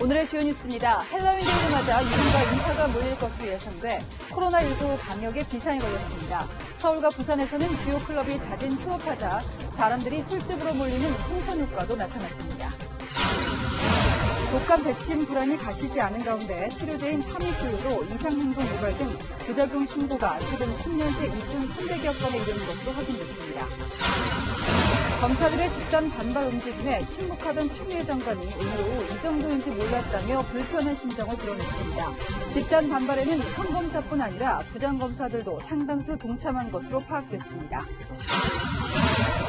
오늘의 주요 뉴스입니다. 헬로윈데이를 맞아 유흥과 인파가 몰릴 것으로 예상돼 코로나19 방역에 비상이 걸렸습니다. 서울과 부산에서는 주요 클럽이 잦은 휴업하자 사람들이 술집으로 몰리는 풍선 효과도 나타났습니다. 독감 백신 불안이 가시지 않은 가운데 치료제인 타미플루로 이상행동 유발 등 부작용 신고가 최근 10년 새 2,300여 건에 이르는 것으로 확인됐습니다. 검사들의 집단 반발 움직임에 침묵하던 추미애 장관이 오늘 오후 이 정도인지 몰랐다며 불편한 심정을 드러냈습니다. 집단 반발에는 현 검사뿐 아니라 부장검사들도 상당수 동참한 것으로 파악됐습니다.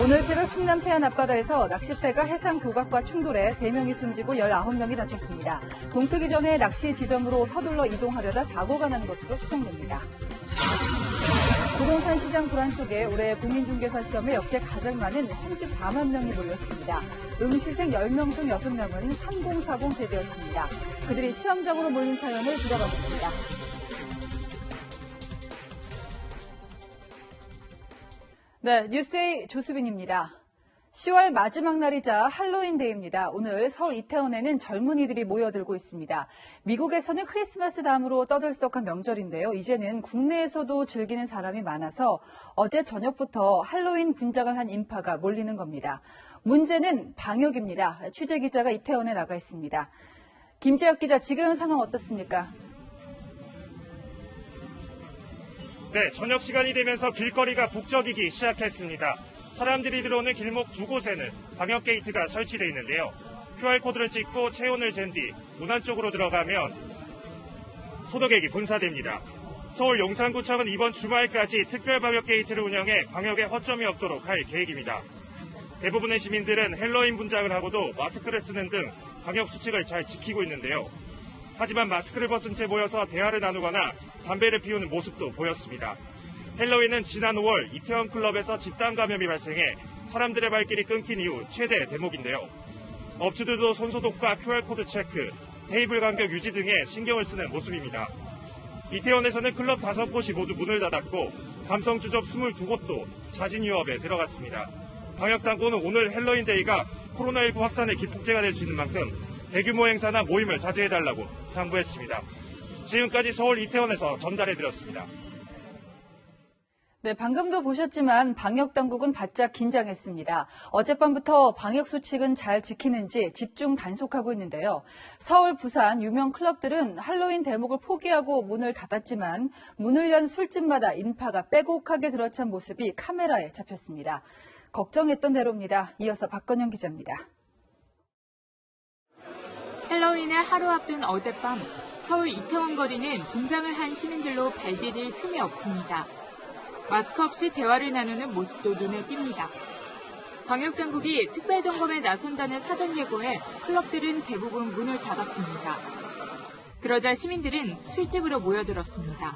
오늘 새벽 충남 태안 앞바다에서 낚싯배가 해상 교각과 충돌해 3명이 숨지고 19명이 다쳤습니다. 동트기 전에 낚시 지점으로 서둘러 이동하려다 사고가 난 것으로 추정됩니다. 부동산 시장 불안 속에 올해 공인중개사 시험에 역대 가장 많은 34만 명이 몰렸습니다. 응시생 10명 중 6명은 3040 세대였습니다. 그들이 시험장으로 몰린 사연을 들어봤습니다. 네, 뉴스의 조수빈입니다. 10월 마지막 날이자 할로윈데이입니다. 오늘 서울 이태원에는 젊은이들이 모여들고 있습니다. 미국에서는 크리스마스 다음으로 떠들썩한 명절인데요. 이제는 국내에서도 즐기는 사람이 많아서 어제 저녁부터 할로윈 분장을 한 인파가 몰리는 겁니다. 문제는 방역입니다. 취재기자가 이태원에 나가 있습니다. 김재혁 기자, 지금 상황 어떻습니까? 네, 저녁 시간이 되면서 길거리가 북적이기 시작했습니다. 사람들이 들어오는 길목 두 곳에는 방역 게이트가 설치되어 있는데요. QR코드를 찍고 체온을 잰 뒤 문 안쪽으로 들어가면 소독액이 분사됩니다. 서울 용산구청은 이번 주말까지 특별 방역 게이트를 운영해 방역에 허점이 없도록 할 계획입니다. 대부분의 시민들은 헬로윈 분장을 하고도 마스크를 쓰는 등 방역 수칙을 잘 지키고 있는데요. 하지만 마스크를 벗은 채 모여서 대화를 나누거나 담배를 피우는 모습도 보였습니다. 헬로윈은 지난 5월 이태원 클럽에서 집단 감염이 발생해 사람들의 발길이 끊긴 이후 최대 대목인데요. 업주들도 손소독과 QR코드 체크, 테이블 간격 유지 등에 신경을 쓰는 모습입니다. 이태원에서는 클럽 5곳이 모두 문을 닫았고 감성 주점 22곳도 자진 휴업에 들어갔습니다. 방역당국은 오늘 헬로윈데이가 코로나19 확산의 기폭제가 될 수 있는 만큼 대규모 행사나 모임을 자제해달라고 당부했습니다. 지금까지 서울 이태원에서 전달해드렸습니다. 네, 방금도 보셨지만 방역당국은 바짝 긴장했습니다. 어젯밤부터 방역수칙은 잘 지키는지 집중 단속하고 있는데요. 서울, 부산 유명 클럽들은 할로윈 대목을 포기하고 문을 닫았지만 문을 연 술집마다 인파가 빼곡하게 들어찬 모습이 카메라에 잡혔습니다. 걱정했던 대로입니다. 이어서 박건영 기자입니다. 헬로윈을 하루 앞둔 어젯밤 서울 이태원 거리는 분장을 한 시민들로 발 디딜 틈이 없습니다. 마스크 없이 대화를 나누는 모습도 눈에 띕니다. 방역당국이 특별점검에 나선다는 사전 예고에 클럽들은 대부분 문을 닫았습니다. 그러자 시민들은 술집으로 모여들었습니다.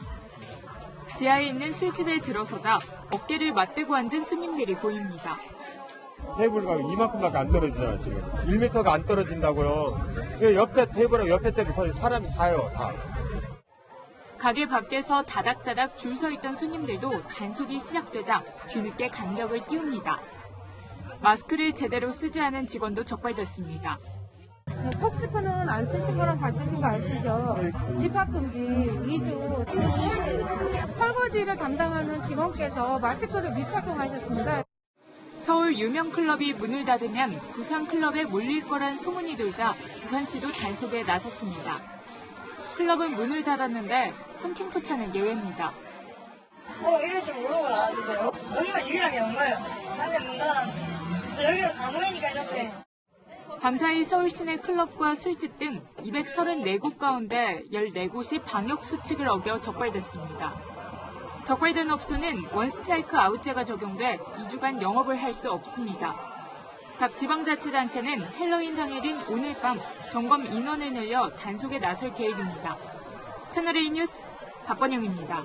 지하에 있는 술집에 들어서자 어깨를 맞대고 앉은 손님들이 보입니다. 테이블과 이만큼밖에 안 떨어지잖아요, 지금. 1m가 안 떨어진다고요. 옆에 테이블하고 옆에 테이블 거의 사람이 다요, 다. 가게 밖에서 다닥다닥 줄 서 있던 손님들도 단속이 시작되자 뒤늦게 간격을 띄웁니다. 마스크를 제대로 쓰지 않은 직원도 적발됐습니다. 턱스크는 안 쓰신 거랑 같으신 거 아시죠? 집합금지 2주. 설거지를 담당하는 직원께서 마스크를 미착용하셨습니다. 서울 유명 클럽이 문을 닫으면 부산 클럽에 몰릴 거란 소문이 돌자 부산시도 단속에 나섰습니다. 클럽은 문을 닫았는데 hunting포차는 예외입니다. 이럴 줄 모르고 나왔는데요. 여기가 유일하게 온 거예요. 다른 문 닫았는데 여기는 다 모이니까 이렇게. 밤사이 서울 시내 클럽과 술집 등 234곳 가운데 14곳이 방역 수칙을 어겨 적발됐습니다. 적발된 업소는 원스트라이크 아웃제가 적용돼 2주간 영업을 할 수 없습니다. 각 지방자치단체는 헬로윈 당일인 오늘 밤 점검 인원을 늘려 단속에 나설 계획입니다. 채널A 뉴스 박건영입니다.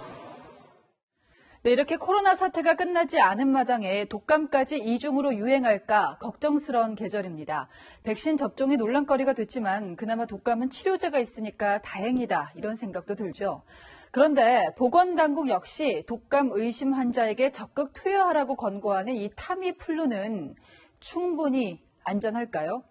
네, 이렇게 코로나 사태가 끝나지 않은 마당에 독감까지 이중으로 유행할까 걱정스러운 계절입니다. 백신 접종이 논란거리가 됐지만 그나마 독감은 치료제가 있으니까 다행이다 이런 생각도 들죠. 그런데 보건당국 역시 독감 의심 환자에게 적극 투여하라고 권고하는 이 타미플루는 충분히 안전할까요?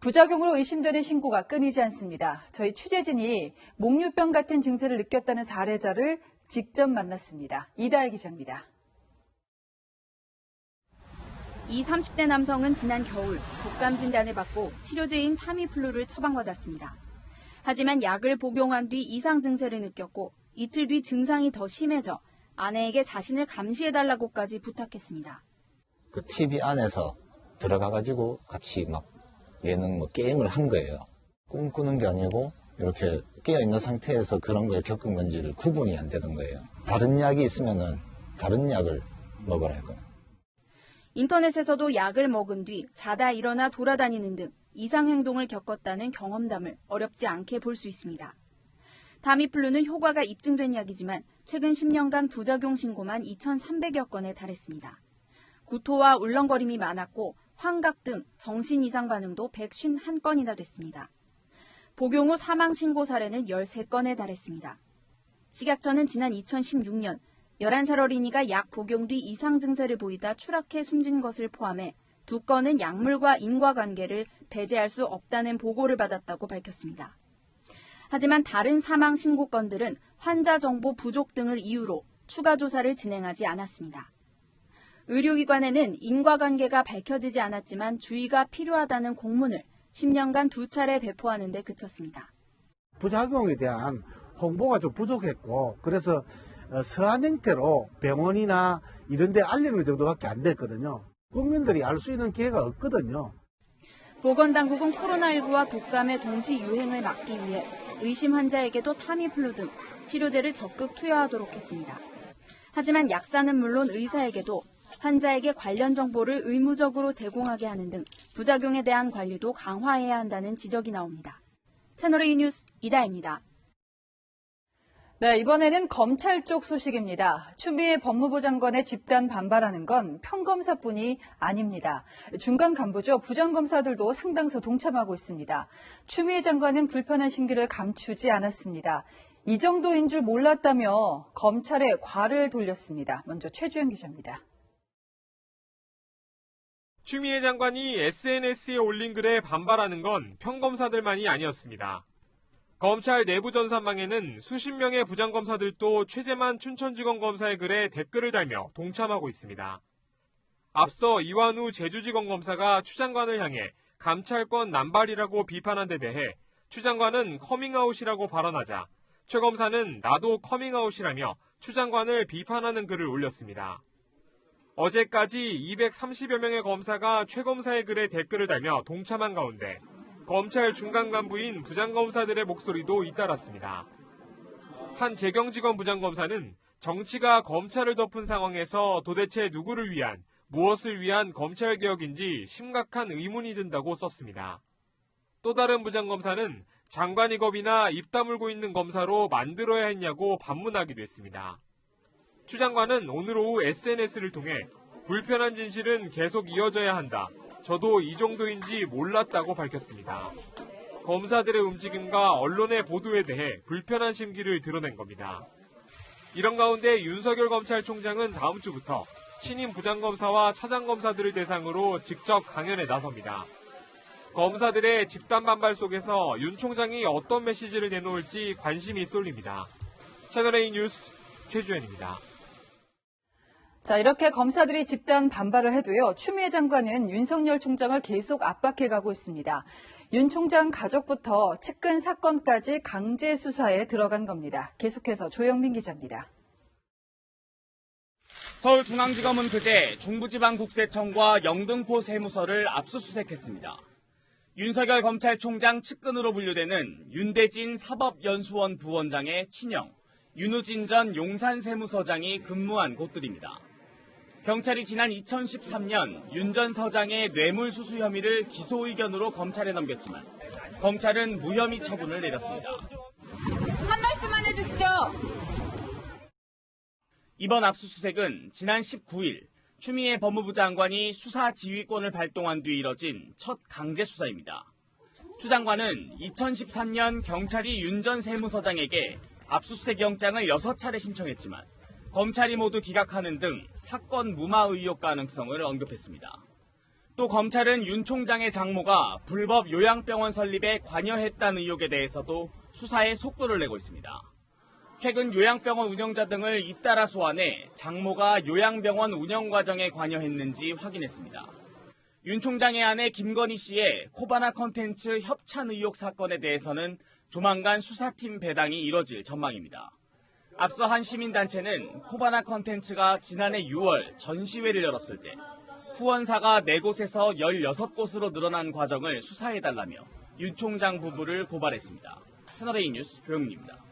부작용으로 의심되는 신고가 끊이지 않습니다. 저희 취재진이 목류병 같은 증세를 느꼈다는 사례자를 직접 만났습니다. 이다혜 기자입니다. 이 30대 남성은 지난 겨울 독감 진단을 받고 치료제인 타미플루를 처방받았습니다. 하지만 약을 복용한 뒤 이상 증세를 느꼈고 이틀 뒤 증상이 더 심해져 아내에게 자신을 감시해달라고까지 부탁했습니다. 그 TV 안에서 들어가가지고 같이 막 얘는 뭐 게임을 한 거예요. 꿈꾸는 게 아니고 이렇게 깨어있는 상태에서 그런 걸 겪은 건지를 구분이 안 되는 거예요. 다른 약이 있으면은 다른 약을 먹으라고. 인터넷에서도 약을 먹은 뒤 자다 일어나 돌아다니는 등 이상 행동을 겪었다는 경험담을 어렵지 않게 볼 수 있습니다. 타미플루는 효과가 입증된 약이지만 최근 10년간 부작용 신고만 2,300여 건에 달했습니다. 구토와 울렁거림이 많았고 환각 등 정신 이상 반응도 151건이나 됐습니다. 복용 후 사망 신고 사례는 13건에 달했습니다. 식약처는 지난 2016년 11살 어린이가 약 복용 뒤 이상 증세를 보이다 추락해 숨진 것을 포함해 2건은 약물과 인과관계를 배제할 수 없다는 보고를 받았다고 밝혔습니다. 하지만 다른 사망 신고 건들은 환자 정보 부족 등을 이유로 추가 조사를 진행하지 않았습니다. 의료기관에는 인과관계가 밝혀지지 않았지만 주의가 필요하다는 공문을 10년간 2차례 배포하는 데 그쳤습니다. 부작용에 대한 홍보가 좀 부족했고 그래서 서한 형태로 병원이나 이런 데 알리는 정도밖에 안 됐거든요. 국민들이 알 수 있는 기회가 없거든요. 보건당국은 코로나19와 독감의 동시 유행을 막기 위해 의심 환자에게도 타미플루 등 치료제를 적극 투여하도록 했습니다. 하지만 약사는 물론 의사에게도 환자에게 관련 정보를 의무적으로 제공하게 하는 등 부작용에 대한 관리도 강화해야 한다는 지적이 나옵니다. 채널A 뉴스 이다혜입니다. 네, 이번에는 검찰 쪽 소식입니다. 추미애 법무부 장관의 집단 반발하는 건 평검사뿐이 아닙니다. 중간 간부죠. 부장검사들도 상당수 동참하고 있습니다. 추미애 장관은 불편한 심기를 감추지 않았습니다. 이 정도인 줄 몰랐다며 검찰에 과를 돌렸습니다. 먼저 최주영 기자입니다. 추미애 장관이 SNS에 올린 글에 반발하는 건 평검사들만이 아니었습니다. 검찰 내부 전산망에는 수십 명의 부장검사들도 최재만 춘천지검 검사의 글에 댓글을 달며 동참하고 있습니다. 앞서 이완우 제주지검 검사가 추 장관을 향해 감찰권 남발이라고 비판한 데 대해 추 장관은 커밍아웃이라고 발언하자 최 검사는 나도 커밍아웃이라며 추 장관을 비판하는 글을 올렸습니다. 어제까지 230여 명의 검사가 최 검사의 글에 댓글을 달며 동참한 가운데 검찰 중간 간부인 부장검사들의 목소리도 잇따랐습니다. 한 재경지검 부장검사는 정치가 검찰을 덮은 상황에서 도대체 누구를 위한, 무엇을 위한 검찰개혁인지 심각한 의문이 든다고 썼습니다. 또 다른 부장검사는 장관이 겁이나 입 다물고 있는 검사로 만들어야 했냐고 반문하기도 했습니다. 추 장관은 오늘 오후 SNS를 통해 불편한 진실은 계속 이어져야 한다. 저도 이 정도인지 몰랐다고 밝혔습니다. 검사들의 움직임과 언론의 보도에 대해 불편한 심기를 드러낸 겁니다. 이런 가운데 윤석열 검찰총장은 다음 주부터 신임 부장검사와 차장검사들을 대상으로 직접 강연에 나섭니다. 검사들의 집단 반발 속에서 윤 총장이 어떤 메시지를 내놓을지 관심이 쏠립니다. 채널A 뉴스 최주현입니다. 자, 이렇게 검사들이 집단 반발을 해도요, 추미애 장관은 윤석열 총장을 계속 압박해가고 있습니다. 윤 총장 가족부터 측근 사건까지 강제 수사에 들어간 겁니다. 계속해서 조영민 기자입니다. 서울중앙지검은 그제 중부지방국세청과 영등포 세무서를 압수수색했습니다. 윤석열 검찰총장 측근으로 분류되는 윤대진 사법연수원 부원장의 친형, 윤우진 전 용산세무서장이 근무한 곳들입니다. 경찰이 지난 2013년 윤 전 서장의 뇌물수수 혐의를 기소 의견으로 검찰에 넘겼지만 검찰은 무혐의 처분을 내렸습니다. 한 말씀만 해주시죠. 이번 압수수색은 지난 19일 추미애 법무부 장관이 수사 지휘권을 발동한 뒤 이뤄진 첫 강제 수사입니다. 추 장관은 2013년 경찰이 윤 전 세무서장에게 압수수색 영장을 6차례 신청했지만 검찰이 모두 기각하는 등 사건 무마 의혹 가능성을 언급했습니다. 또 검찰은 윤 총장의 장모가 불법 요양병원 설립에 관여했다는 의혹에 대해서도 수사에 속도를 내고 있습니다. 최근 요양병원 운영자 등을 잇따라 소환해 장모가 요양병원 운영 과정에 관여했는지 확인했습니다. 윤 총장의 아내 김건희 씨의 코바나 컨텐츠 협찬 의혹 사건에 대해서는 조만간 수사팀 배당이 이뤄질 전망입니다. 앞서 한 시민단체는 코바나 컨텐츠가 지난해 6월 전시회를 열었을 때 후원사가 4곳에서 16곳으로 늘어난 과정을 수사해달라며 윤 총장 부부를 고발했습니다. 채널A 뉴스 조영민입니다.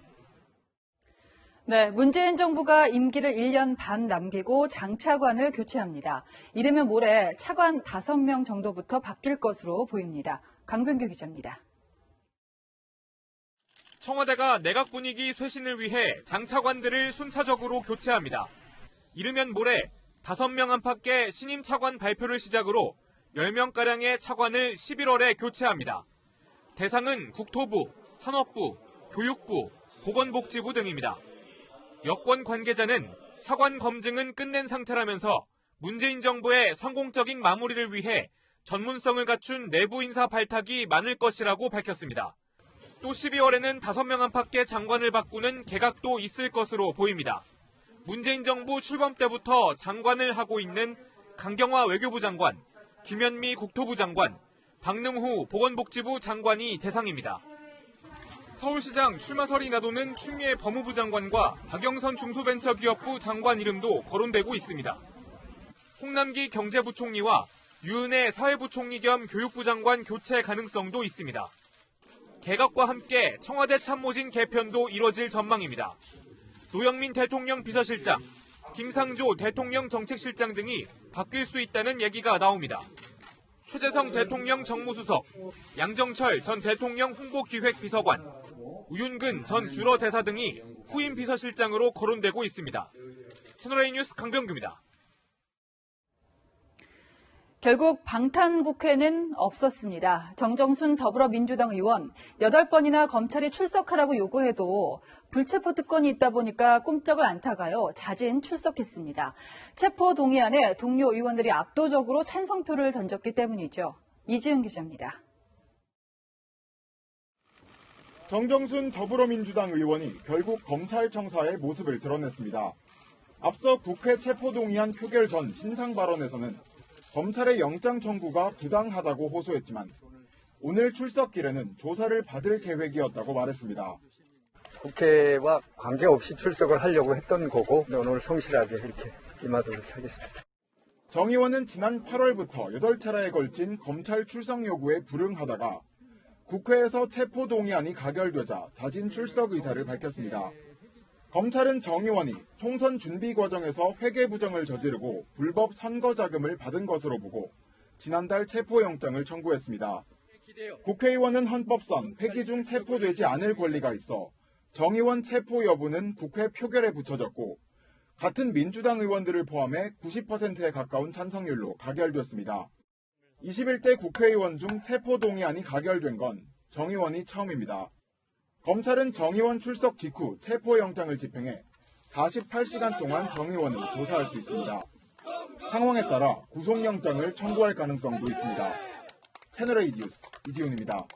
네, 문재인 정부가 임기를 1년 반 남기고 장차관을 교체합니다. 이르면 모레 차관 5명 정도부터 바뀔 것으로 보입니다. 강병규 기자입니다. 청와대가 내각 분위기 쇄신을 위해 장차관들을 순차적으로 교체합니다. 이르면 모레 5명 안팎의 신임 차관 발표를 시작으로 10명가량의 차관을 11월에 교체합니다. 대상은 국토부, 산업부, 교육부, 보건복지부 등입니다. 여권 관계자는 차관 검증은 끝낸 상태라면서 문재인 정부의 성공적인 마무리를 위해 전문성을 갖춘 내부 인사 발탁이 많을 것이라고 밝혔습니다. 또 12월에는 5명 안팎의 장관을 바꾸는 개각도 있을 것으로 보입니다. 문재인 정부 출범 때부터 장관을 하고 있는 강경화 외교부 장관, 김현미 국토부 장관, 박능후 보건복지부 장관이 대상입니다. 서울시장 출마설이 나도는 추미애 법무부 장관과 박영선 중소벤처기업부 장관 이름도 거론되고 있습니다. 홍남기 경제부총리와 유은혜 사회부총리 겸 교육부 장관 교체 가능성도 있습니다. 개각과 함께 청와대 참모진 개편도 이뤄질 전망입니다. 노영민 대통령 비서실장, 김상조 대통령 정책실장 등이 바뀔 수 있다는 얘기가 나옵니다. 최재성 대통령 정무수석, 양정철 전 대통령 홍보기획비서관, 우윤근 전 주러 대사 등이 후임 비서실장으로 거론되고 있습니다. 채널A 뉴스 강병규입니다. 결국 방탄국회는 없었습니다. 정정순 더불어민주당 의원 8번이나 검찰이 출석하라고 요구해도 불체포 특권이 있다 보니까 꿈쩍을 안 타가요. 자진 출석했습니다. 체포 동의안에 동료 의원들이 압도적으로 찬성표를 던졌기 때문이죠. 이지은 기자입니다. 정정순 더불어민주당 의원이 결국 검찰청사의 모습을 드러냈습니다. 앞서 국회 체포동의안 표결 전 신상 발언에서는 검찰의 영장 청구가 부당하다고 호소했지만 오늘 출석길에는 조사를 받을 계획이었다고 말했습니다. 국회와 관계없이 출석을 하려고 했던 거고 오늘 성실하게 이렇게 임하도록 하겠습니다. 정 의원은 지난 8월부터 8차례에 걸친 검찰 출석 요구에 불응하다가 국회에서 체포동의안이 가결되자 자진 출석 의사를 밝혔습니다. 검찰은 정 의원이 총선 준비 과정에서 회계부정을 저지르고 불법 선거자금을 받은 것으로 보고 지난달 체포영장을 청구했습니다. 국회의원은 헌법상 회기 중 체포되지 않을 권리가 있어 정 의원 체포 여부는 국회 표결에 붙여졌고 같은 민주당 의원들을 포함해 90%에 가까운 찬성률로 가결됐습니다. 21대 국회의원 중 체포동의안이 가결된 건 정 의원이 처음입니다. 검찰은 정 의원 출석 직후 체포영장을 집행해 48시간 동안 정 의원을 조사할 수 있습니다. 상황에 따라 구속영장을 청구할 가능성도 있습니다. 채널A 뉴스 이지훈입니다.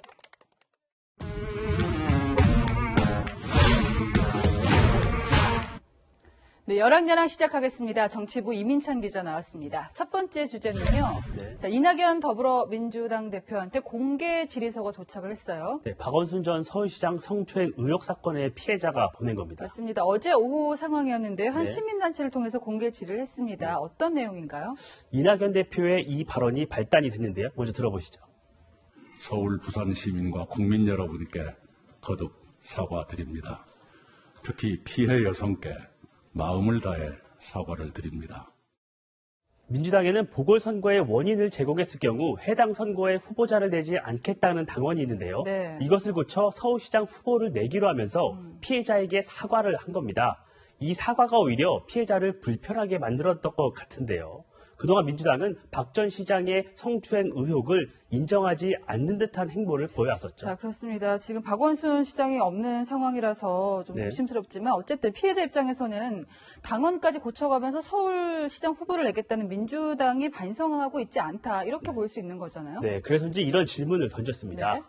네, 열왕열왕 시작하겠습니다. 정치부 이민찬 기자 나왔습니다. 첫 번째 주제는요. 자, 이낙연 더불어민주당 대표한테 공개 질의서가 도착을 했어요. 네, 박원순 전 서울시장 성추행 의혹 사건의 피해자가 보낸 겁니다. 맞습니다. 어제 오후 상황이었는데요. 한 시민단체를 통해서 공개 질의를 했습니다. 어떤 내용인가요? 이낙연 대표의 이 발언이 발단이 됐는데요. 먼저 들어보시죠. 서울, 부산 시민과 국민 여러분께 거듭 사과드립니다. 특히 피해 여성께 마음을 다해 사과를 드립니다. 민주당에는 보궐선거의 원인을 제공했을 경우 해당 선거에 후보자를 내지 않겠다는 당원이 있는데요. 이것을 고쳐 서울시장 후보를 내기로 하면서 피해자에게 사과를 한 겁니다. 이 사과가 오히려 피해자를 불편하게 만들었던 것 같은데요. 그동안 민주당은 박 전 시장의 성추행 의혹을 인정하지 않는 듯한 행보를 보여왔었죠. 자, 그렇습니다. 지금 박원순 시장이 없는 상황이라서 좀 조심스럽지만 어쨌든 피해자 입장에서는 당원까지 고쳐가면서 서울시장 후보를 내겠다는 민주당이 반성하고 있지 않다. 이렇게 볼 수 있는 거잖아요. 네, 그래서인지 이런 질문을 던졌습니다.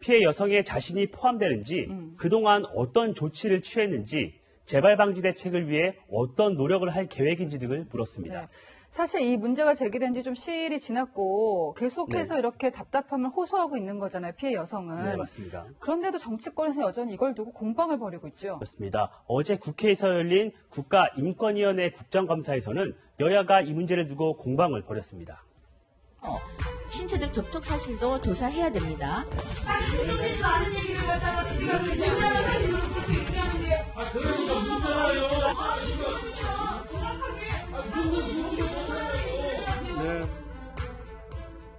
피해 여성의 자신이 포함되는지, 그동안 어떤 조치를 취했는지, 재발 방지 대책을 위해 어떤 노력을 할 계획인지 등을 물었습니다. 사실 이 문제가 제기된 지 좀 시일이 지났고 계속해서 이렇게 답답함을 호소하고 있는 거잖아요. 피해 여성은. 네, 맞습니다. 그런데도 정치권에서 여전히 이걸 두고 공방을 벌이고 있죠. 그렇습니다. 어제 국회에서 열린 국가인권위원회 국정감사에서는 여야가 이 문제를 두고 공방을 벌였습니다. 신체적 접촉 사실도 조사해야 됩니다.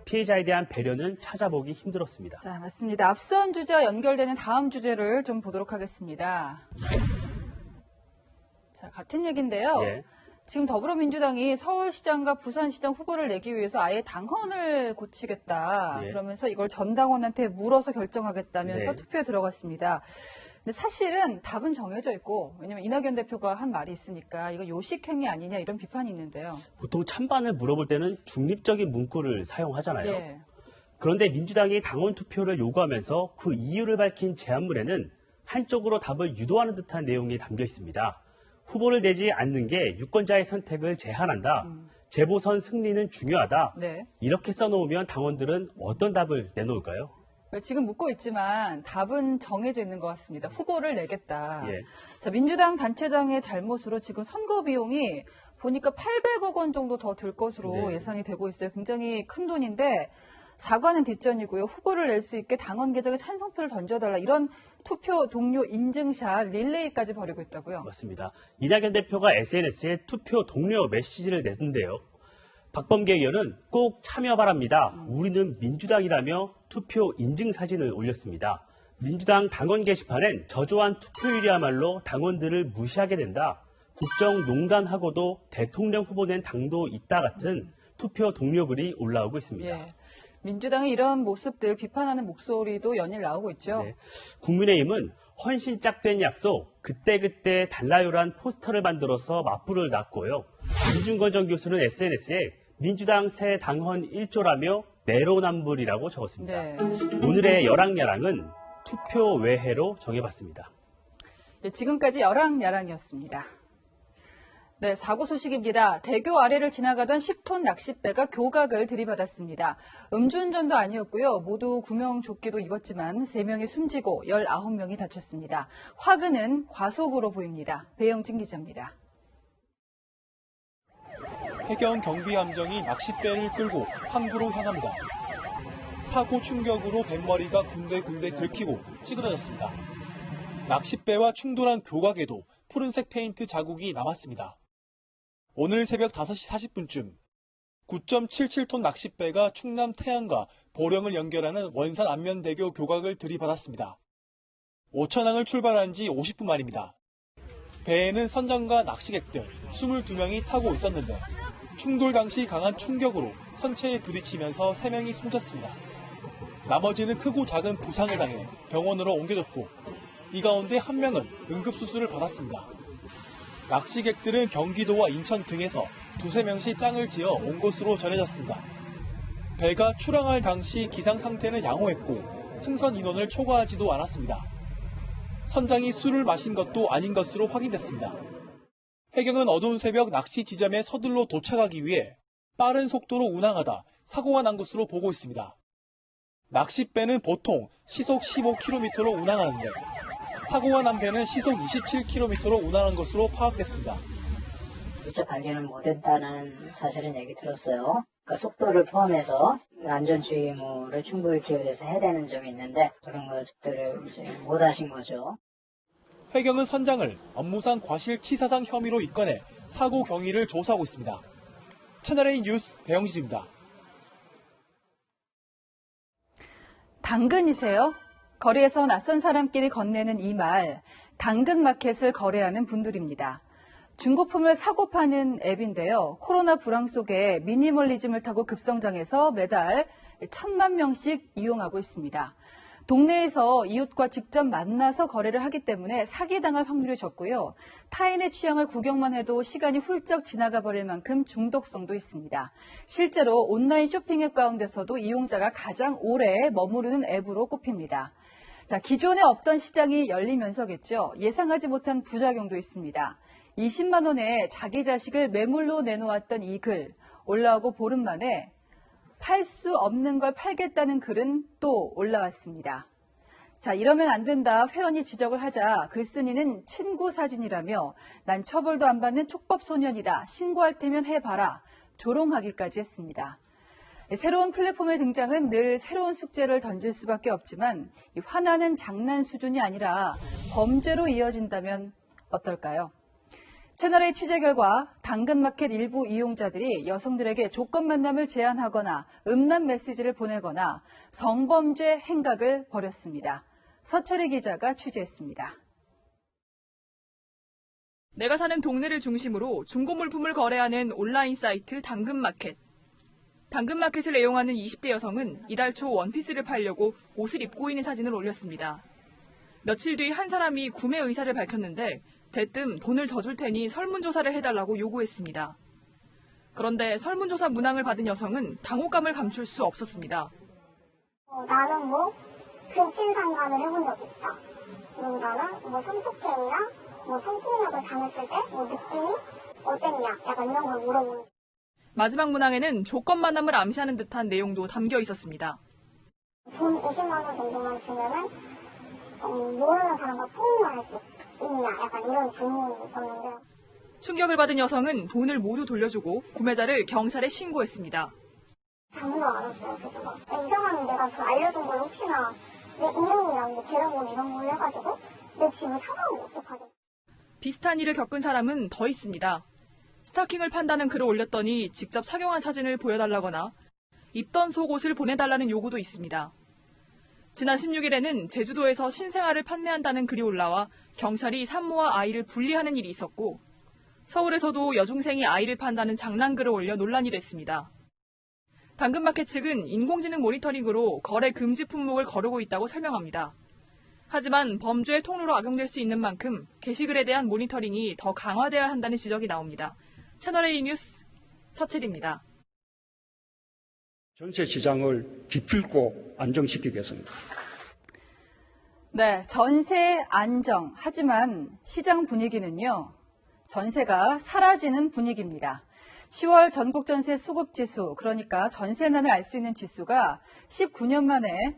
피해자에 대한 배려는 찾아보기 힘들었습니다. 자, 맞습니다. 앞선 주제와 연결되는 다음 주제를 좀 보도록 하겠습니다. 자, 같은 얘기인데요. 지금 더불어민주당이 서울시장과 부산시장 후보를 내기 위해서 아예 당헌을 고치겠다. 그러면서 이걸 전 당원한테 물어서 결정하겠다면서 투표에 들어갔습니다. 근데 사실은 답은 정해져 있고, 왜냐면 이낙연 대표가 한 말이 있으니까 이거 요식행위 아니냐 이런 비판이 있는데요. 보통 찬반을 물어볼 때는 중립적인 문구를 사용하잖아요. 그런데 민주당이 당원 투표를 요구하면서 그 이유를 밝힌 제안문에는 한쪽으로 답을 유도하는 듯한 내용이 담겨 있습니다. 후보를 내지 않는 게 유권자의 선택을 제한한다. 재보선 승리는 중요하다. 이렇게 써놓으면 당원들은 어떤 답을 내놓을까요? 지금 묻고 있지만 답은 정해져 있는 것 같습니다. 후보를 내겠다. 자, 민주당 단체장의 잘못으로 지금 선거 비용이 보니까 800억 원 정도 더 들 것으로 예상이 되고 있어요. 굉장히 큰 돈인데 사과는 뒷전이고요. 후보를 낼 수 있게 당원 개정에 찬성표를 던져달라. 이런 투표 동료 인증샷 릴레이까지 벌이고 있다고요. 맞습니다. 이낙연 대표가 SNS에 투표 동료 메시지를 냈는데요. 박범계 의원은 꼭 참여 바랍니다. 우리는 민주당이라며 투표 인증 사진을 올렸습니다. 민주당 당원 게시판엔 저조한 투표율이야말로 당원들을 무시하게 된다. 국정농단하고도 대통령 후보 낸 당도 있다 같은 투표 동료 글이 올라오고 있습니다. 민주당의 이런 모습들 비판하는 목소리도 연일 나오고 있죠. 국민의힘은 헌신 짝된 약속, 그때그때 달라요란 포스터를 만들어서 맞불을 놨고요. 이준건 전 교수는 SNS에 민주당 새 당헌 1조라며 내로남불이라고 적었습니다. 오늘의 여랑야랑은 투표 외해로 정해봤습니다. 지금까지 여랑야랑이었습니다. 네, 사고 소식입니다. 대교 아래를 지나가던 10톤 낚싯배가 교각을 들이받았습니다. 음주운전도 아니었고요. 모두 구명조끼도 입었지만 3명이 숨지고 19명이 다쳤습니다. 화근은 과속으로 보입니다. 배영진 기자입니다. 해경 경비함정이 낚싯배를 끌고 항구로 향합니다. 사고 충격으로 뱃머리가 군데군데 긁히고 찌그러졌습니다. 낚싯배와 충돌한 교각에도 푸른색 페인트 자국이 남았습니다. 오늘 새벽 5시 40분쯤 9.77톤 낚싯배가 충남 태안과 보령을 연결하는 원산 안면대교 교각을 들이받았습니다. 오천항을 출발한 지 50분 만입니다. 배에는 선장과 낚시객들 22명이 타고 있었는데 충돌 당시 강한 충격으로 선체에 부딪히면서 3명이 숨졌습니다. 나머지는 크고 작은 부상을 당해 병원으로 옮겨졌고 이 가운데 1명은 응급수술을 받았습니다. 낚시객들은 경기도와 인천 등에서 2-3명씩 짱을 지어 온 것으로 전해졌습니다. 배가 출항할 당시 기상 상태는 양호했고 승선 인원을 초과하지도 않았습니다. 선장이 술을 마신 것도 아닌 것으로 확인됐습니다. 해경은 어두운 새벽 낚시 지점에 서둘러 도착하기 위해 빠른 속도로 운항하다 사고가 난 것으로 보고 있습니다. 낚싯배는 보통 시속 15km로 운항하는데 사고가 난 배는 시속 27km로 운항한 것으로 파악됐습니다. 미처 발견을 못했다는 사실은 얘기 들었어요. 그러니까 속도를 포함해서 안전주의 의무를 충분히 기울여서 해야 되는 점이 있는데 그런 것들을 이제 못 하신 거죠. 해경은 선장을 업무상 과실치사상 혐의로 입건해 사고 경위를 조사하고 있습니다. 채널A 뉴스 배영진입니다. 당근이세요? 거리에서 낯선 사람끼리 건네는 이 말, 당근마켓을 거래하는 분들입니다. 중고품을 사고 파는 앱인데요. 코로나 불황 속에 미니멀리즘을 타고 급성장해서 매달 1,000만 명씩 이용하고 있습니다. 동네에서 이웃과 직접 만나서 거래를 하기 때문에 사기당할 확률이 적고요. 타인의 취향을 구경만 해도 시간이 훌쩍 지나가 버릴 만큼 중독성도 있습니다. 실제로 온라인 쇼핑 앱 가운데서도 이용자가 가장 오래 머무르는 앱으로 꼽힙니다. 자, 기존에 없던 시장이 열리면서겠죠. 예상하지 못한 부작용도 있습니다. 20만 원에 자기 자식을 매물로 내놓았던 이 글, 올라오고 보름 만에 팔 수 없는 걸 팔겠다는 글은 또 올라왔습니다. 자, 이러면 안 된다 회원이 지적을 하자 글쓴이는 친구 사진이라며 난 처벌도 안 받는 촉법 소년이다. 신고할 테면 해봐라. 조롱하기까지 했습니다. 새로운 플랫폼의 등장은 늘 새로운 숙제를 던질 수밖에 없지만 이 화나는 장난 수준이 아니라 범죄로 이어진다면 어떨까요? 채널의 취재 결과 당근마켓 일부 이용자들이 여성들에게 조건 만남을 제안하거나 음란 메시지를 보내거나 성범죄 행각을 벌였습니다. 서철희 기자가 취재했습니다. 내가 사는 동네를 중심으로 중고물품을 거래하는 온라인 사이트 당근마켓. 당근마켓을 애용하는 20대 여성은 이달 초 원피스를 팔려고 옷을 입고 있는 사진을 올렸습니다. 며칠 뒤 한 사람이 구매 의사를 밝혔는데 대뜸 돈을 더 줄 테니 설문조사를 해달라고 요구했습니다. 그런데 설문조사 문항을 받은 여성은 당혹감을 감출 수 없었습니다. 나는 근친상간을 해본 적이 있다. 나는 성폭행이나 성폭력을 당했을 때 느낌이 어땠냐 약간 이런 걸 물어보는. 마지막 문항에는 조건 만남을 암시하는 듯한 내용도 담겨 있었습니다. 돈 20만 원 정도만 주면은 모르는 사람과 포옹을 할 수 있냐 약간 이런 질문이 있었는데 충격을 받은 여성은 돈을 모두 돌려주고 구매자를 경찰에 신고했습니다. 잠도 안 왔어요. 그래서 이상하면 내가 그 알려준 걸 혹시나 내 이름이랑 계좌번호 이런 걸 해가지고 내 집을 찾아오면 어떡하지? 비슷한 일을 겪은 사람은 더 있습니다. 스타킹을 판다는 글을 올렸더니 직접 착용한 사진을 보여달라거나 입던 속옷을 보내달라는 요구도 있습니다. 지난 16일에는 제주도에서 신생아를 판매한다는 글이 올라와 경찰이 산모와 아이를 분리하는 일이 있었고 서울에서도 여중생이 아이를 판다는 장난글을 올려 논란이 됐습니다. 당근마켓 측은 인공지능 모니터링으로 거래 금지 품목을 거르고 있다고 설명합니다. 하지만 범죄의 통로로 악용될 수 있는 만큼 게시글에 대한 모니터링이 더 강화돼야 한다는 지적이 나옵니다. 채널A 뉴스 서채리입니다. 전세 시장을 기필코 안정시키겠습니다. 네, 전세 안정. 하지만 시장 분위기는요. 전세가 사라지는 분위기입니다. 10월 전국 전세 수급 지수, 그러니까 전세난을 알 수 있는 지수가 19년 만에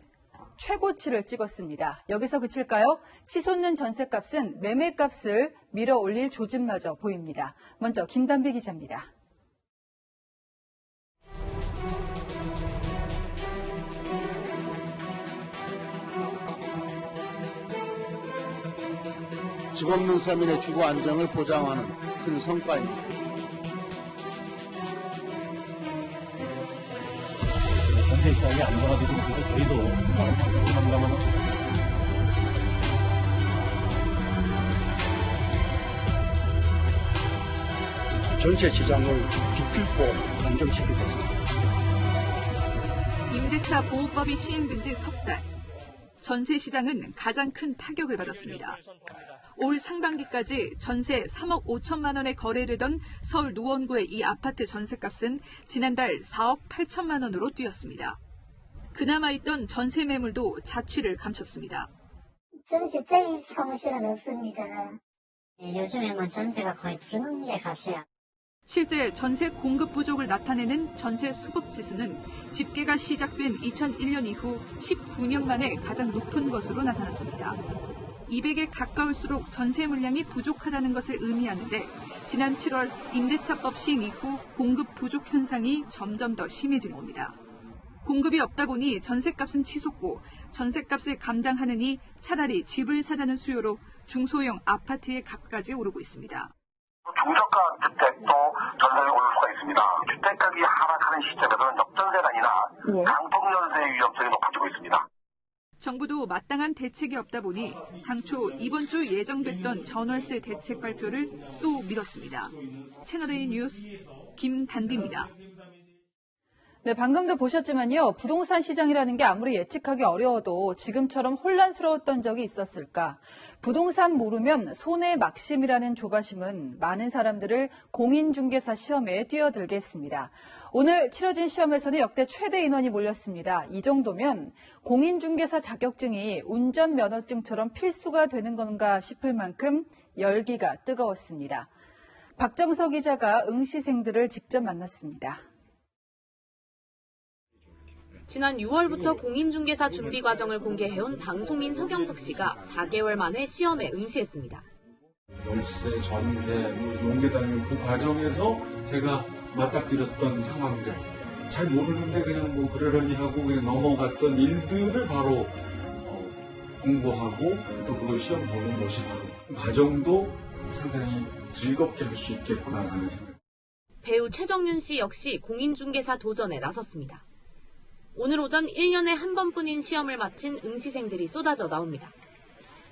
최고치를 찍었습니다. 여기서 그칠까요? 치솟는 전세값은 매매값을 밀어 올릴 조짐마저 보입니다. 먼저 김단비 기자입니다. 집 없는 서민의 주거 안정을 보장하는 큰 성과입니다. 전세 시장이 안정화되고 있는데 저희도 공감하는 전세 시장을 기필코 안정시키겠습니다. 임대차 보호법이 시행된 지 석 달. 전세 시장은 가장 큰 타격을 받았습니다. 올 상반기까지 전세 3억 5천만 원에 거래되던 서울 노원구의 이 아파트 전세값은 지난달 4억 8천만 원으로 뛰었습니다. 그나마 있던 전세 매물도 자취를 감췄습니다. 전세 저희 사무실은 없습니다. 요즘에 전세가 거의 불문제 값이야. 실제 전세 공급 부족을 나타내는 전세 수급 지수는 집계가 시작된 2001년 이후 19년 만에 가장 높은 것으로 나타났습니다. 200에 가까울수록 전세 물량이 부족하다는 것을 의미하는데 지난 7월 임대차법 시행 이후 공급 부족 현상이 점점 더 심해진 겁니다. 공급이 없다 보니 전세값은 치솟고 전세값을 감당하느니 차라리 집을 사자는 수요로 중소형 아파트의 값까지 오르고 있습니다. 중저가 주택도 전세가 오를 수가 있습니다. 주택가격이 하락하는 시점에서는 역전세난이나 강폭연쇄의 위험성이 높아지고 있습니다. 정부도 마땅한 대책이 없다 보니 당초 이번 주 예정됐던 전월세 대책 발표를 또 미뤘습니다. 채널A 뉴스 김단비입니다. 네, 방금도 보셨지만요. 부동산 시장이라는 게 아무리 예측하기 어려워도 지금처럼 혼란스러웠던 적이 있었을까? 부동산 모르면 손해 막심이라는 조바심은 많은 사람들을 공인중개사 시험에 뛰어들게 했습니다. 오늘 치러진 시험에서는 역대 최대 인원이 몰렸습니다. 이 정도면 공인중개사 자격증이 운전면허증처럼 필수가 되는 건가 싶을 만큼 열기가 뜨거웠습니다. 박정석 기자가 응시생들을 직접 만났습니다. 지난 6월부터 공인중개사 준비 과정을 공개해온 방송인 서경석 씨가 4개월 만에 시험에 응시했습니다. 월세, 전세, 용계당연 그 과정에서 제가 맞닥뜨렸던 상황들, 잘 모르는데 그냥 뭐 그러려니 하고 그냥 넘어갔던 일들을 바로 공부하고 또 그걸 시험 보는 것이 바로 과정도 상당히 즐겁게 할 수 있겠구나 하는 생각. 배우 최정윤 씨 역시 공인중개사 도전에 나섰습니다. 오늘 오전 1년에 한 번뿐인 시험을 마친 응시생들이 쏟아져 나옵니다.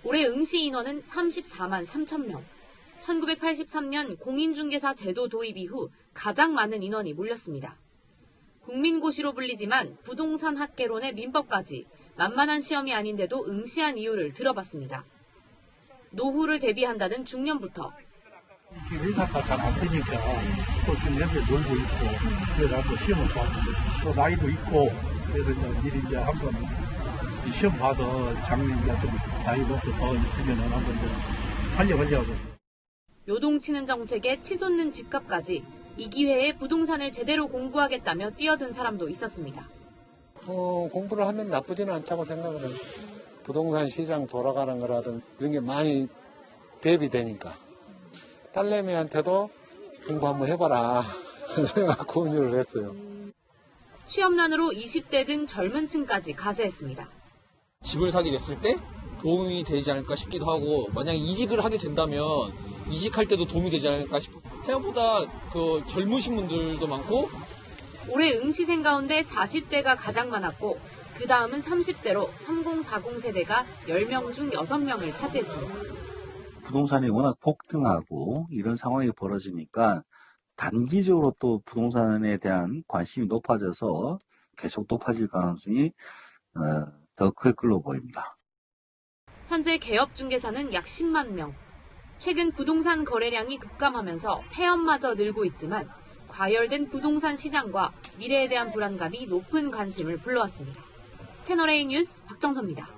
올해 응시 인원은 34만 3천 명. 1983년 공인중개사 제도 도입 이후 가장 많은 인원이 몰렸습니다. 국민고시로 불리지만 부동산 학개론의 민법까지 만만한 시험이 아닌데도 응시한 이유를 들어봤습니다. 노후를 대비한다는 중년부터 회사가 잘 안 되니까 또 지금 현재 놀고 있고 그래서 시험을 봤는데 또 나이도 있고 그래서 미리 이제 한번 시험 봐서 작년 이제 좀 나이 먹고 더 있으면 한번 좀 하려고. 요동치는 정책에 치솟는 집값까지 이 기회에 부동산을 제대로 공부하겠다며 뛰어든 사람도 있었습니다. 공부를 하면 나쁘지는 않다고 생각을 해요. 부동산 시장 돌아가는 거라든 이런 게 많이 대비되니까. 딸내미한테도 공부 한번 해봐라. 권유를 했어요. 취업난으로 20대 등 젊은 층까지 가세했습니다. 집을 사게 됐을 때 도움이 되지 않을까 싶기도 하고, 만약에 이직을 하게 된다면 이직할 때도 도움이 되지 않을까 싶고, 생각보다 젊으신 분들도 많고. 올해 응시생 가운데 40대가 가장 많았고 그 다음은 30대로 3040 세대가 10명 중 6명을 차지했습니다. 부동산이 워낙 폭등하고 이런 상황이 벌어지니까 단기적으로 또 부동산에 대한 관심이 높아져서 계속 높아질 가능성이 더 클 걸로 보입니다. 현재 개업중개사는 약 10만 명. 최근 부동산 거래량이 급감하면서 폐업마저 늘고 있지만 과열된 부동산 시장과 미래에 대한 불안감이 높은 관심을 불러왔습니다. 채널A 뉴스 박정서입니다.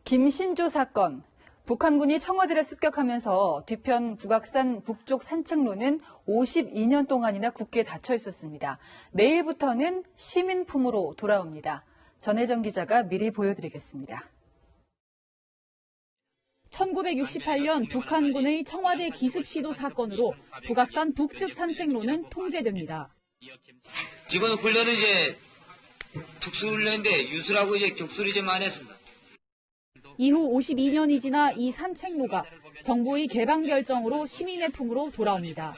김신조 사건. 북한군이 청와대를 습격하면서 뒤편 북악산 북쪽 산책로는 52년 동안이나 굳게 닫혀 있었습니다. 내일부터는 시민품으로 돌아옵니다. 전혜정 기자가 미리 보여드리겠습니다. 1968년 북한군의 청와대 기습 시도 사건으로 북악산 북측 산책로는 통제됩니다. 이번 훈련은 이제 특수훈련인데 유수라고 이제 격수를 좀 안 했습니다. 이후 52년이 지나 이 산책로가 정부의 개방 결정으로 시민의 품으로 돌아옵니다.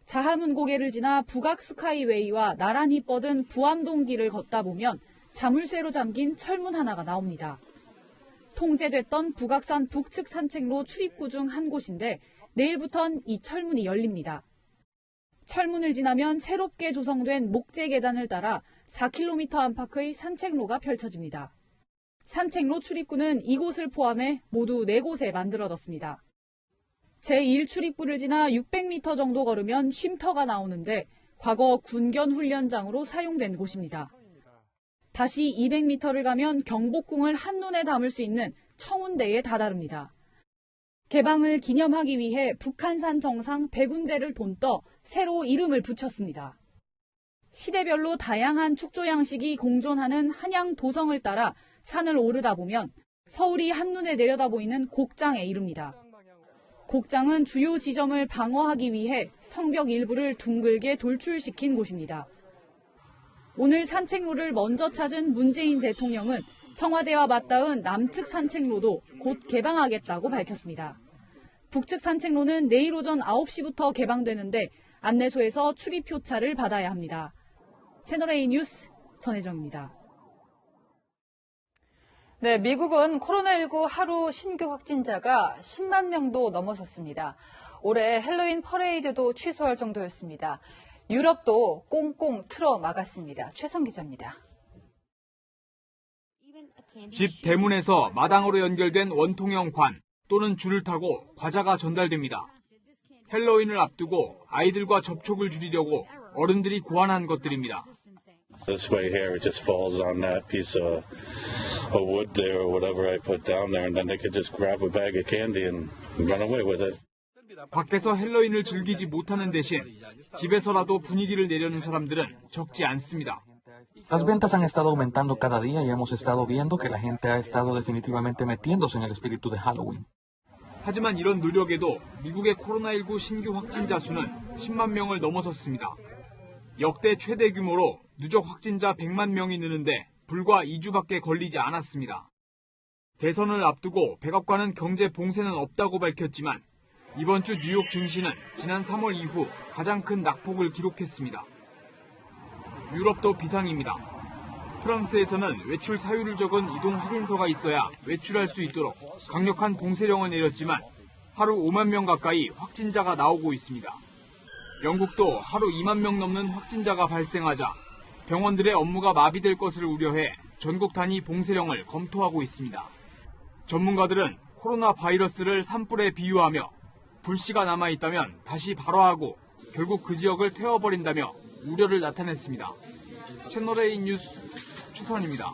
자하문 고개를 지나 북악 스카이웨이와 나란히 뻗은 부암동길을 걷다 보면 자물쇠로 잠긴 철문 하나가 나옵니다. 통제됐던 북악산 북측 산책로 출입구 중 한 곳인데 내일부턴 이 철문이 열립니다. 철문을 지나면 새롭게 조성된 목재 계단을 따라 4km 안팎의 산책로가 펼쳐집니다. 산책로 출입구는 이곳을 포함해 모두 4곳에 만들어졌습니다. 제1출입구를 지나 600m 정도 걸으면 쉼터가 나오는데 과거 군견 훈련장으로 사용된 곳입니다. 다시 200m를 가면 경복궁을 한눈에 담을 수 있는 청운대에 다다릅니다. 개방을 기념하기 위해 북한산 정상 100군데를 돈떠 새로 이름을 붙였습니다. 시대별로 다양한 축조 양식이 공존하는 한양 도성을 따라 산을 오르다 보면 서울이 한눈에 내려다 보이는 곡장에 이릅니다. 곡장은 주요 지점을 방어하기 위해 성벽 일부를 둥글게 돌출시킨 곳입니다. 오늘 산책로를 먼저 찾은 문재인 대통령은 청와대와 맞닿은 남측 산책로도 곧 개방하겠다고 밝혔습니다. 북측 산책로는 내일 오전 9시부터 개방되는데 안내소에서 출입표차를 받아야 합니다. 채널A 뉴스 전혜정입니다. 네, 미국은 코로나19 하루 신규 확진자가 10만 명도 넘어섰습니다. 올해 헬로윈 퍼레이드도 취소할 정도였습니다. 유럽도 꽁꽁 틀어 막았습니다. 최성 기자입니다. 집 대문에서 마당으로 연결된 원통형 관 또는 줄을 타고 과자가 전달됩니다. 헬로윈을 앞두고 아이들과 접촉을 줄이려고 어른들이 고안한 것들입니다. This way here, it just falls on that piece of wood there or whatever I put down there, and then they could just grab a bag of candy and run away with it. 밖에서 헬로윈을 즐기지 못하는 대신 집에서라도 분위기를 내려는 사람들은 적지 않습니다. Las ventas han estado aumentando cada día y hemos estado viendo que la gente ha estado definitivamente metiéndose en el espíritu de Halloween. 하지만 이런 노력에도 미국의 코로나19 신규 확진자 수는 10만 명을 넘어섰습니다. 역대 최대 규모로 누적 확진자 100만 명이 느는데 불과 2주밖에 걸리지 않았습니다. 대선을 앞두고 백악관은 경제 봉쇄는 없다고 밝혔지만 이번 주 뉴욕 증시는 지난 3월 이후 가장 큰 낙폭을 기록했습니다. 유럽도 비상입니다. 프랑스에서는 외출 사유를 적은 이동 확인서가 있어야 외출할 수 있도록 강력한 봉쇄령을 내렸지만 하루 5만 명 가까이 확진자가 나오고 있습니다. 영국도 하루 2만 명 넘는 확진자가 발생하자 병원들의 업무가 마비될 것을 우려해 전국 단위 봉쇄령을 검토하고 있습니다. 전문가들은 코로나 바이러스를 산불에 비유하며 불씨가 남아있다면 다시 발화하고 결국 그 지역을 태워버린다며 우려를 나타냈습니다. 채널A 뉴스 최선입니다.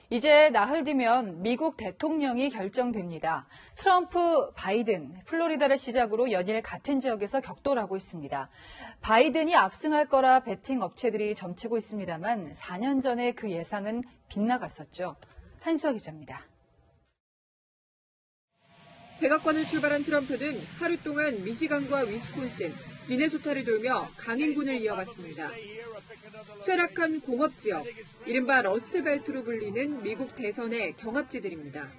이제 나흘 뒤면 미국 대통령이 결정됩니다. 트럼프, 바이든, 플로리다를 시작으로 연일 같은 지역에서 격돌하고 있습니다. 바이든이 압승할 거라 베팅 업체들이 점치고 있습니다만 4년 전에 그 예상은 빗나갔었죠. 한수아 기자입니다. 백악관을 출발한 트럼프는 하루 동안 미시간과 위스콘신, 미네소타를 돌며 강행군을 이어갔습니다. 쇠락한 공업지역, 이른바 러스트벨트로 불리는 미국 대선의 경합지들입니다.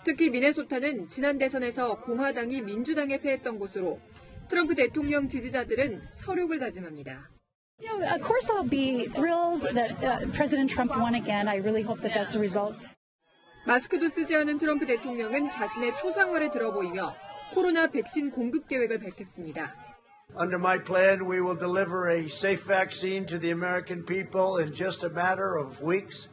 특히 미네소타는 지난 대선에서 공화당이 민주당에 패했던 곳으로 트럼프 대통령 지지자들은 서륙을 다짐합니다. You know, of course I'll be thrilled that President Trump won again. I really hope that that's the result. 마스크도 쓰지 않은 트럼프 대통령은 자신의 초상화를 들어보이며 코로나 백신 공급 계획을 밝혔습니다. Under my plan, we will deliver a safe vaccine to the American people in just a matter of weeks.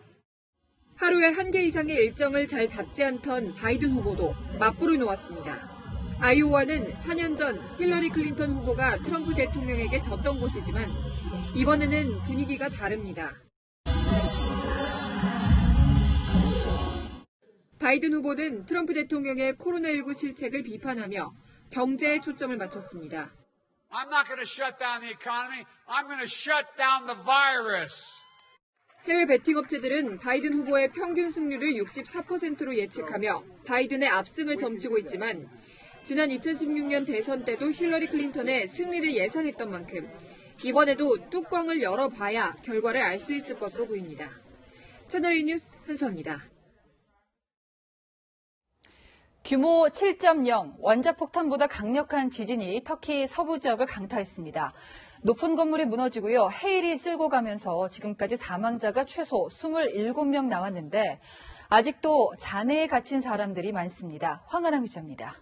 하루에 1개 이상의 일정을 잘 잡지 않던 바이든 후보도 맞불을 놓았습니다. 아이오와는 4년 전 힐러리 클린턴 후보가 트럼프 대통령에게 졌던 곳이지만 이번에는 분위기가 다릅니다. 바이든 후보는 트럼프 대통령의 코로나19 실책을 비판하며 경제에 초점을 맞췄습니다. I'm not going to shut down the economy. I'm going to shut down the virus. 해외 베팅 업체들은 바이든 후보의 평균 승률을 64%로 예측하며 바이든의 압승을 점치고 있지만 지난 2016년 대선 때도 힐러리 클린턴의 승리를 예상했던 만큼 이번에도 뚜껑을 열어봐야 결과를 알 수 있을 것으로 보입니다. 채널A 뉴스 한수아입니다. 규모 7.0, 원자폭탄보다 강력한 지진이 터키 서부 지역을 강타했습니다. 높은 건물이 무너지고요. 해일이 쓸고 가면서 지금까지 사망자가 최소 27명 나왔는데 아직도 잔해에 갇힌 사람들이 많습니다. 황아람 기자입니다.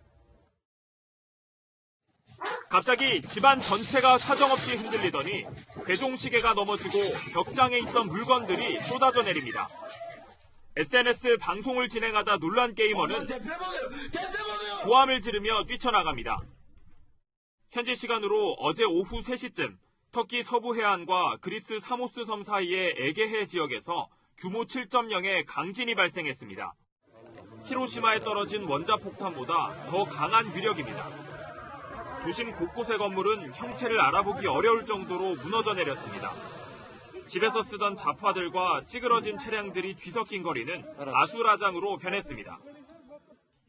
갑자기 집안 전체가 사정없이 흔들리더니 괴종시계가 넘어지고 벽장에 있던 물건들이 쏟아져 내립니다. SNS 방송을 진행하다 놀란 게이머는 고함을 지르며 뛰쳐나갑니다. 현지 시간으로 어제 오후 3시쯤 터키 서부 해안과 그리스 사모스 섬 사이의 에게해 지역에서 규모 7.0의 강진이 발생했습니다. 히로시마에 떨어진 원자폭탄보다 더 강한 위력입니다. 도심 곳곳의 건물은 형체를 알아보기 어려울 정도로 무너져 내렸습니다. 집에서 쓰던 잡화들과 찌그러진 차량들이 뒤섞인 거리는 아수라장으로 변했습니다.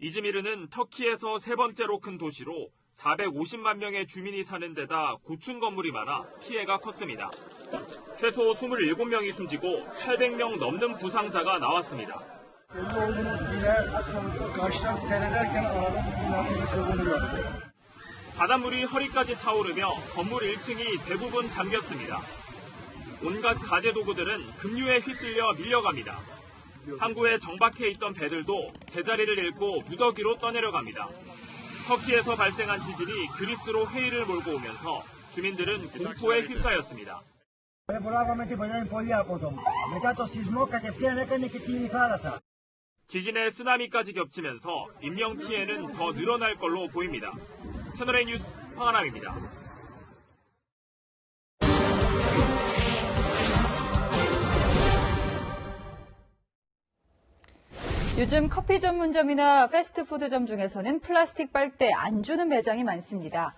이즈미르는 터키에서 세 번째로 큰 도시로 450만 명의 주민이 사는 데다 고층 건물이 많아 피해가 컸습니다. 최소 27명이 숨지고 800명 넘는 부상자가 나왔습니다. 바닷물이 허리까지 차오르며 건물 1층이 대부분 잠겼습니다. 온갖 가재 도구들은 급류에 휩쓸려 밀려갑니다. 항구에 정박해 있던 배들도 제자리를 잃고 무더기로 떠내려갑니다. 터키에서 발생한 지진이 그리스로 해일을 몰고 오면서 주민들은 공포에 휩싸였습니다. 지진에 쓰나미까지 겹치면서 인명 피해는 더 늘어날 걸로 보입니다. 채널A 뉴스 황하남입니다. 요즘 커피 전문점이나 패스트푸드점 중에서는 플라스틱 빨대 안 주는 매장이 많습니다.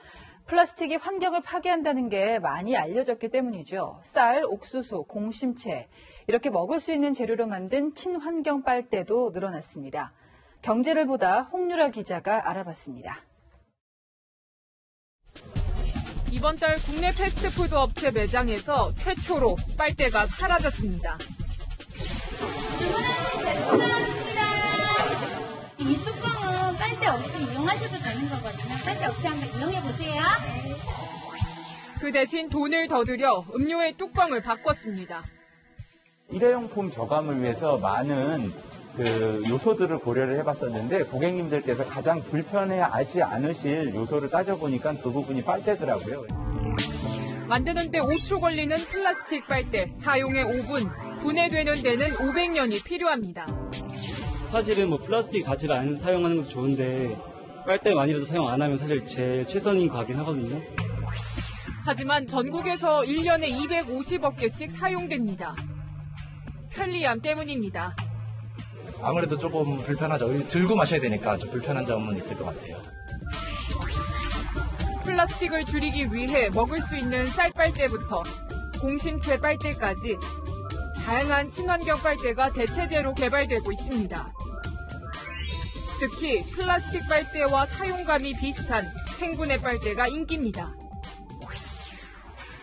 플라스틱이 환경을 파괴한다는 게 많이 알려졌기 때문이죠. 쌀, 옥수수, 공심채 이렇게 먹을 수 있는 재료로 만든 친환경 빨대도 늘어났습니다. 경제를 보다 홍유라 기자가 알아봤습니다. 이번 달 국내 패스트푸드 업체 매장에서 최초로 빨대가 사라졌습니다. 이 뚜껑은 빨대 없이 이용하셔도 되는 거거든요. 빨대 없이 한번 이용해 보세요. 그 대신 돈을 더 들여 음료의 뚜껑을 바꿨습니다. 일회용품 저감을 위해서 많은 요소들을 고려를 해봤었는데 고객님들께서 가장 불편해하지 않으실 요소를 따져보니까 그 부분이 빨대더라고요. 만드는 데 5초 걸리는 플라스틱 빨대, 사용에 5분, 분해되는 데는 500년이 필요합니다. 사실은 플라스틱 자체를 안 사용하는 것도 좋은데 빨대만이라도 사용 안 하면 사실 제일 최선인 거 같긴 하거든요. 하지만 전국에서 1년에 250억 개씩 사용됩니다. 편리함 때문입니다. 아무래도 조금 불편하죠. 들고 마셔야 되니까 좀 불편한 점은 있을 것 같아요. 플라스틱을 줄이기 위해 먹을 수 있는 쌀빨대부터 공심채 빨대까지 다양한 친환경 빨대가 대체제로 개발되고 있습니다. 특히 플라스틱 빨대와 사용감이 비슷한 생분해 빨대가 인기입니다.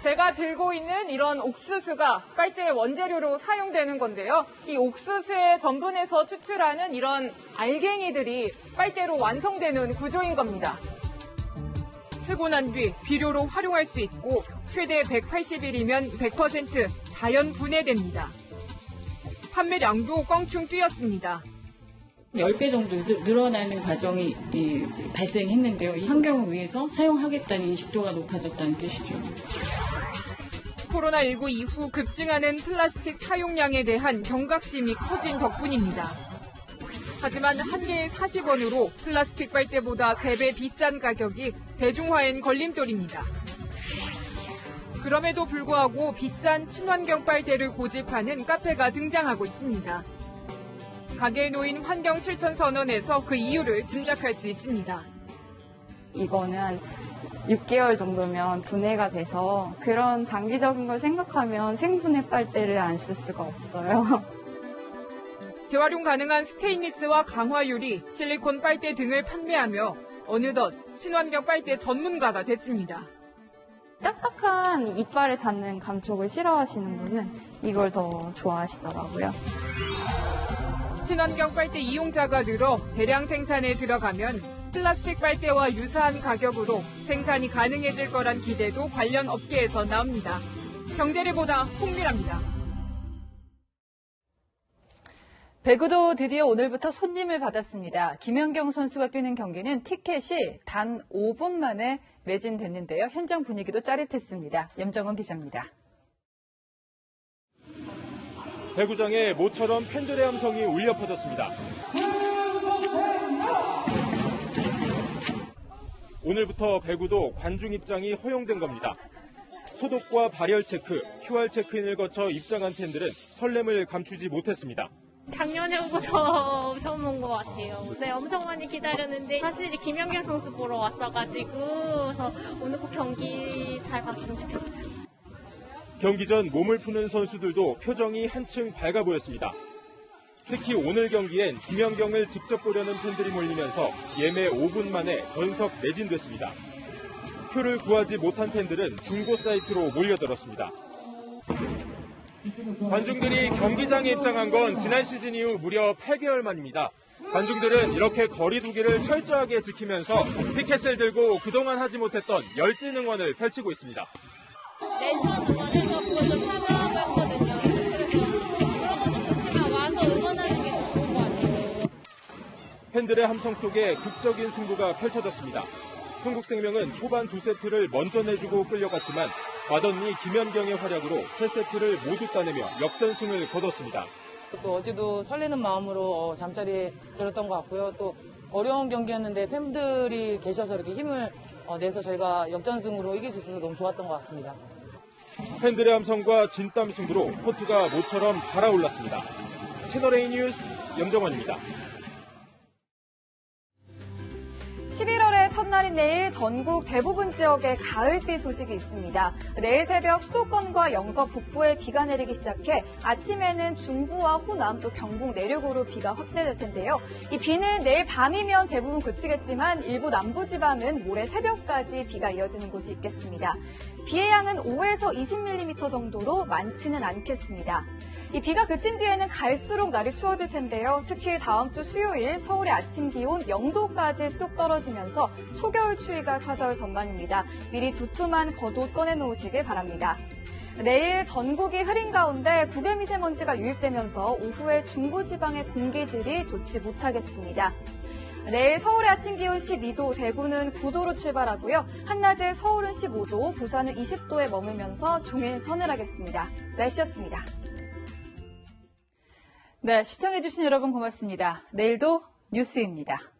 제가 들고 있는 이런 옥수수가 빨대의 원재료로 사용되는 건데요. 이 옥수수의 전분에서 추출하는 이런 알갱이들이 빨대로 완성되는 구조인 겁니다. 쓰고 난 뒤 비료로 활용할 수 있고 최대 180일이면 100% 자연 분해됩니다. 판매량도 껑충 뛰었습니다. 10배 정도 늘어나는 과정이 발생했는데요. 이 환경을 위해서 사용하겠다는 인식도가 높아졌다는 뜻이죠. 코로나19 이후 급증하는 플라스틱 사용량에 대한 경각심이 커진 덕분입니다. 하지만 한 개에 40원으로 플라스틱 빨대보다 3배 비싼 가격이 대중화엔 걸림돌입니다. 그럼에도 불구하고 비싼 친환경 빨대를 고집하는 카페가 등장하고 있습니다. 가게에 놓인 환경 실천 선언에서 그 이유를 짐작할 수 있습니다. 이거는 6개월 정도면 분해가 돼서 그런 장기적인 걸 생각하면 생분해 빨대를 안 쓸 수가 없어요. 재활용 가능한 스테인리스와 강화유리, 실리콘 빨대 등을 판매하며 어느덧 친환경 빨대 전문가가 됐습니다. 딱딱한 이빨에 닿는 감촉을 싫어하시는 분은 이걸 더 좋아하시더라고요. 친환경 빨대 이용자가 늘어 대량 생산에 들어가면 플라스틱 빨대와 유사한 가격으로 생산이 가능해질 거란 기대도 관련 업계에서 나옵니다. 경제를 보다 홍밀합니다. 배구도 드디어 오늘부터 손님을 받았습니다. 김연경 선수가 뛰는 경기는 티켓이 단 5분 만에 매진됐는데요. 현장 분위기도 짜릿했습니다. 염정원 기자입니다. 배구장에 모처럼 팬들의 함성이 울려 퍼졌습니다. 오늘부터 배구도 관중 입장이 허용된 겁니다. 소독과 발열 체크, QR 체크인을 거쳐 입장한 팬들은 설렘을 감추지 못했습니다. 작년에 오고서 처음 온 것 같아요. 네, 엄청 많이 기다렸는데 사실 김연경 선수 보러 왔어가지고 그래서 오늘 꼭 경기 잘 봤으면 좋겠어요. 경기 전 몸을 푸는 선수들도 표정이 한층 밝아 보였습니다. 특히 오늘 경기엔 김연경을 직접 보려는 팬들이 몰리면서 예매 5분 만에 전석 매진됐습니다. 표를 구하지 못한 팬들은 중고 사이트로 몰려들었습니다. 관중들이 경기장에 입장한 건 지난 시즌 이후 무려 8개월 만입니다. 관중들은 이렇게 거리 두기를 철저하게 지키면서 피켓을 들고 그동안 하지 못했던 열띤 응원을 펼치고 있습니다. 랜선 응원해서 그것도 참여하고 했거든요. 그래서 그런 것도 좋지만 와서 응원하는 게 더 좋은 것 같아요. 팬들의 함성 속에 극적인 승부가 펼쳐졌습니다. 흥국생명은 초반 2세트를 먼저 내주고 끌려갔지만 마던니 김연경의 활약으로 3세트를 모두 따내며 역전승을 거뒀습니다. 또 어제도 설레는 마음으로 잠자리에 들었던 것 같고요. 또 어려운 경기였는데 팬들이 계셔서 이렇게 힘을 내서 저희가 역전승으로 이길 수 있어서 너무 좋았던 것 같습니다. 팬들의 함성과 진땀 승부로 코트가 모처럼 달아올랐습니다. 채널A 뉴스 염정원입니다. 11월의 첫날인 내일 전국 대부분 지역에 가을비 소식이 있습니다. 내일 새벽 수도권과 영서 북부에 비가 내리기 시작해 아침에는 중부와 호남 또 경북 내륙으로 비가 확대될 텐데요. 이 비는 내일 밤이면 대부분 그치겠지만 일부 남부지방은 모레 새벽까지 비가 이어지는 곳이 있겠습니다. 비의 양은 5에서 20mm 정도로 많지는 않겠습니다. 이 비가 그친 뒤에는 갈수록 날이 추워질 텐데요. 특히 다음 주 수요일 서울의 아침 기온 0도까지 뚝 떨어지면서 초겨울 추위가 찾아올 전망입니다. 미리 두툼한 겉옷 꺼내놓으시길 바랍니다. 내일 전국이 흐린 가운데 국외미세먼지가 유입되면서 오후에 중부지방의 공기질이 좋지 못하겠습니다. 내일 서울의 아침 기온 12도, 대구는 9도로 출발하고요. 한낮에 서울은 15도, 부산은 20도에 머물면서 종일 서늘하겠습니다. 날씨였습니다. 네, 시청해주신 여러분 고맙습니다. 내일도 뉴스입니다.